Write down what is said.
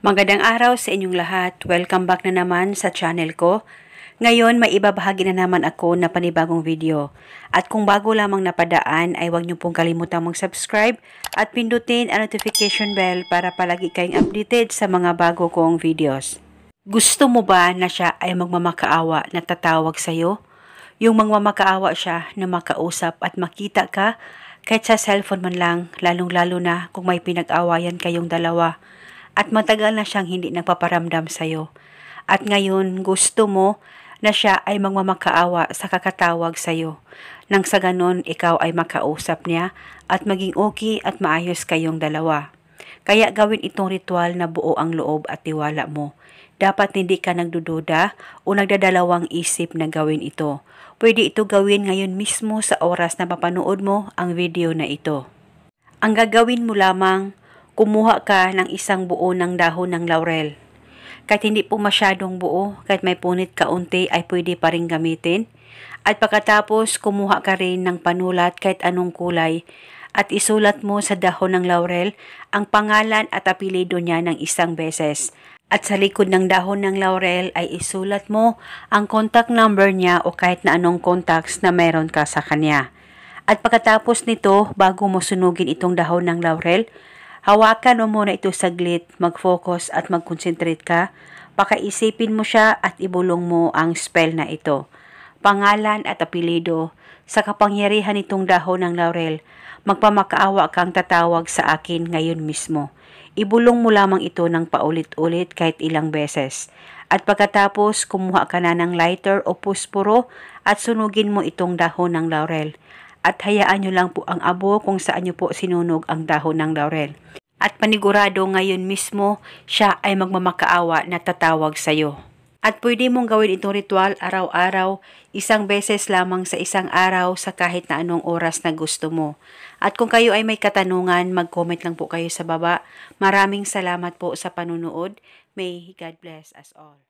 Magandang araw sa inyong lahat. Welcome back na naman sa channel ko. Ngayon, may ibabahagi na naman ako na panibagong video. At kung bago lamang napadaan, ay huwag niyo pong kalimutang mag-subscribe at pindutin ang notification bell para palagi kayong updated sa mga bago kong videos. Gusto mo ba na siya ay magmamakaawa na tatawag sa'yo? Yung magmamakaawa siya na makausap at makita ka kahit sa cellphone man lang, lalong-lalo na kung may pinag-awayan kayong dalawa. At matagal na siyang hindi nagpaparamdam sa'yo. At ngayon, gusto mo na siya ay magmamakaawa sa kakatawag sa'yo. Nang sa ganon, ikaw ay makausap niya at maging okay at maayos kayong dalawa. Kaya gawin itong ritual na buo ang loob at tiwala mo. Dapat hindi ka nagdududa o nagdadalawang isip na gawin ito. Pwede ito gawin ngayon mismo sa oras na mapanood mo ang video na ito. Ang gagawin mo lamang, kumuha ka ng isang buo ng dahon ng laurel. Kahit hindi po masyadong buo, kahit may punit kaunti ay pwede pa rin gamitin. At pagkatapos kumuha ka rin ng panulat kahit anong kulay at isulat mo sa dahon ng laurel ang pangalan at apelyido niya ng isang beses. At sa likod ng dahon ng laurel ay isulat mo ang contact number niya o kahit na anong contacts na meron ka sa kanya. At pagkatapos nito, bago mo sunugin itong dahon ng laurel, hawakan mo muna ito saglit, mag-focus at mag-concentrate ka. Pakaisipin mo siya at ibulong mo ang spell na ito. Pangalan at apelyido, sa kapangyarihan nitong dahon ng laurel, magpamakaawa kang tatawag sa akin ngayon mismo. Ibulong mo lamang ito ng paulit-ulit kahit ilang beses. At pagkatapos, kumuha ka na ng lighter o pusporo at sunugin mo itong dahon ng laurel. At hayaan nyo lang po ang abo kung saan nyo po sinunog ang dahon ng laurel. At panigurado ngayon mismo, siya ay magmamakaawa na tatawag sa'yo. At pwede mong gawin itong ritual araw-araw, isang beses lamang sa isang araw sa kahit na anong oras na gusto mo. At kung kayo ay may katanungan, mag-comment lang po kayo sa baba. Maraming salamat po sa panunood. May God bless us all.